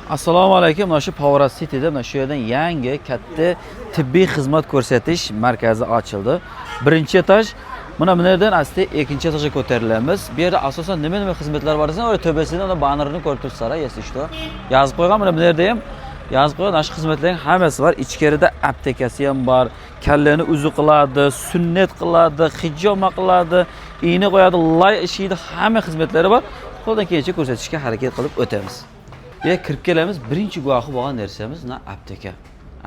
Assalomu alaykum. Mana shu Power Cityda mana shu yerdan yangi katta tibbiy xizmat ko'rsatish markazi ochildi. Birinchi etaj. Mana bu yerdan asta ikkinchi etajga ko'tarilamiz. Bu yerda asosan nima xizmatlar bor desam, o'sha to'basida uni bannerini ko'rib turibsizlar, esingizda. Yozib qo'ygan, mana bu yerda ham yozib qo'ygan mana shu xizmatlarning hammasi bor. Ichkarida aptekasi ham bor. Kallani uzi qiladi, sunnat qiladi, hijoma qiladi, iğne qo'yadi, lay ishida hamma xizmatlari bor. Qo'ldan kelgancha ko'rsatishga harakat qilib o'tamiz. Ya kirib kelamiz, birinchi guvohi bo'lgan narsamiz na apteka.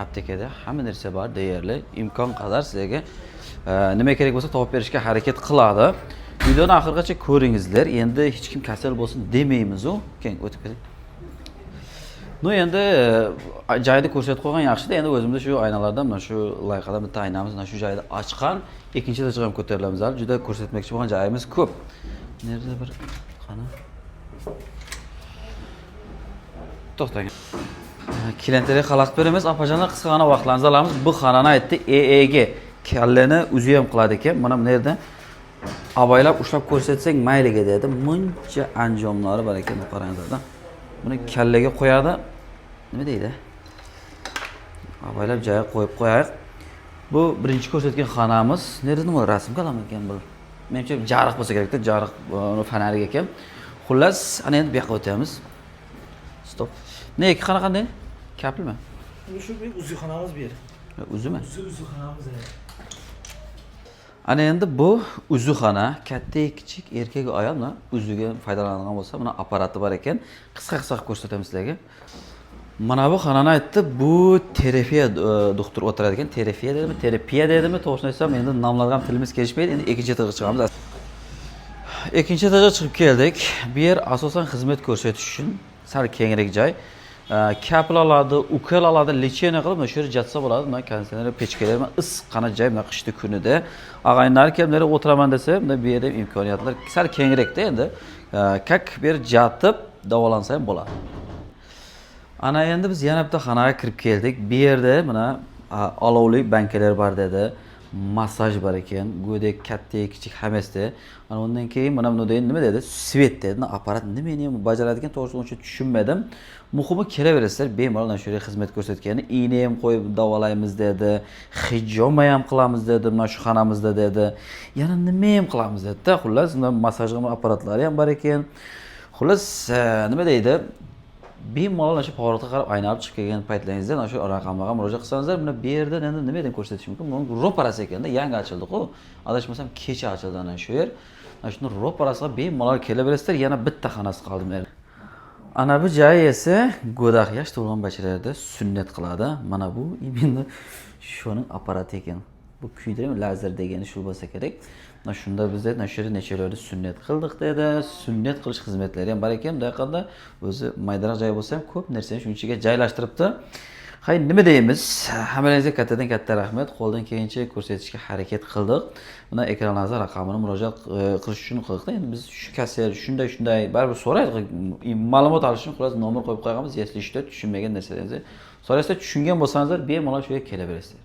Aptekada hamma narsa bor deyarli, imkon qadar sizlarga nima kerak bo'lsa topib berishga harakat qiladi. Videoni oxirigacha ko'ringizlar. Endi hech kim kasal bo'lsin demaymiz-ku. Keyin o'tib keting. No endi joyda ko'rsatib qo'ygan yaxshi-da. Endi o'zimizda shu aynalardan mana shu loyihadan bitta aynamiz mana shu joyda ochgan, ikkinchi etaja ham ko'tarilamiz. Juda ko'rsatmoqchi bo'lgan joyimiz ko'p. Nerda bir qani to'xtang. Klientlarga xalaqit beramiz. Apajonlar qisqagina vaqtlaringizni olamiz. Bu xonani aytdi EEG kallani o'zi ham qiladi ekan. Mana bu yerda avaylab ushlab ko'rsatsang mayliga dedi. Muncha anjomlari bor ekan, qarangizlar. Buni kallaga qo'yadi. Nima deydi? Avaylab joyiga qo'yib qo'yaylik. Bu birinchi ko'rsatgan xonamiz. Nerda nima rasm qalaman ekan bu? Menimcha jarliq bo'lsa kerak-da, jarliq fanariga ekan. Xullas, ana endi bu yoqqa o'tamiz. Stop. Ne ikki xona qanday? Kaplimi? Shu uzuxonamiz bu yer. Uzumi? Uzuxonamiz. Ana endi bu uzuxona, katta kichik erkak va ayol bilan uzuga foydalanadigan bo'lsa, buni apparati bor ekan. Qisqa-qisqa ko'rsatamiz sizlarga. Mana bu xonani aytdi, bu terapiya doktor o'tiradi ekan. Terapiya dedimi? To'g'risini aytsam, endi nomlarga ham tilimiz kelishmaydi. Endi ikkinchi etaja chiqamiz. Ikkinchi etaja chiqib keldik. Bu yer asosan xizmat ko'rsatish uchun sal kengroq joy. Kapl oladi, ukol oladi, lecheniya qilib, mana shu yerga jatsa bo'ladi. Mana konditsioner, pechkalar, mana issiqqina joy, mana qishda kunida. Og'ayinlar kelib, o'tiraman desa, bunda bu yerda imkoniyatlar sal kengroqda endi. Kak bir jatib davolansa ham bo'ladi. Ana endi biz yana bitta xonaga kirib keldik. Bu yerda mana olovli bankalar bor dedi. Massaj bor ekan, go'dak katta kichik hammasida. Mana undan keyin mana buni deyin nima dedi? Svet dedi. Apparat nimani ham bajaradigan to'g'risini uncha tushunmadim. Muhimi kelaverasizlar, bemalol shu yerga xizmat ko'rsatgani, iğne ham qo'yib davolaymiz dedi, hijoma ham qilamiz dedi, mana shu xonamizda dedi. Yana nima ham qilamiz dedi-da. Xullas, massaj apparatlari ham bor ekan. Xullas, nima deydi? Bemalol shu faoliyatga qarab aynalib chiqib kelgan paytlaringizda mana shu raqamlarga murojaat qilsangizlar, buni bu yerda endi nima deb ko'rsatish mumkin? Buni ro'parasi ekanda, yangi ochildi-ku. Adashmasam kecha ochildi ana shu yer. Mana shuni ro'parasiga bemalol kelaverasizlar, yana bitta xonasi qoldi. Ana bu joy esa go'dak yosh to'lgan bachchalarda sunnat qiladi. Mana bu endi shuning apparati ekan. Bu kuydirma lazer degani shu bo'lsa kerak. Mana shunda biz mana shu yerda nechalarda sunnat qildik dedi. Sunnat qilish xizmatlari ham bor ekan. Bunday qilda o'zi maydaroq joy bo'lsa ham ko'p narsani shunchaga joylashtiribdi. Hay nima deymiz? Hammangizga kattadan katta rahmat. Qo'ldan kelgancha ko'rsatishga harakat qildik. Buni ekranlaringizga raqamini murojaat qilish uchun qildik. Endi biz shu kasser shunday baribir so'raydik. Ma'lumot olish uchun xullas nomer qo'yib qo'yganmiz. Если что tushunmagan narsalaringizni so'rasizlar, tushungan bo'lsangiz bemalol shu yerga kelaverasizlar.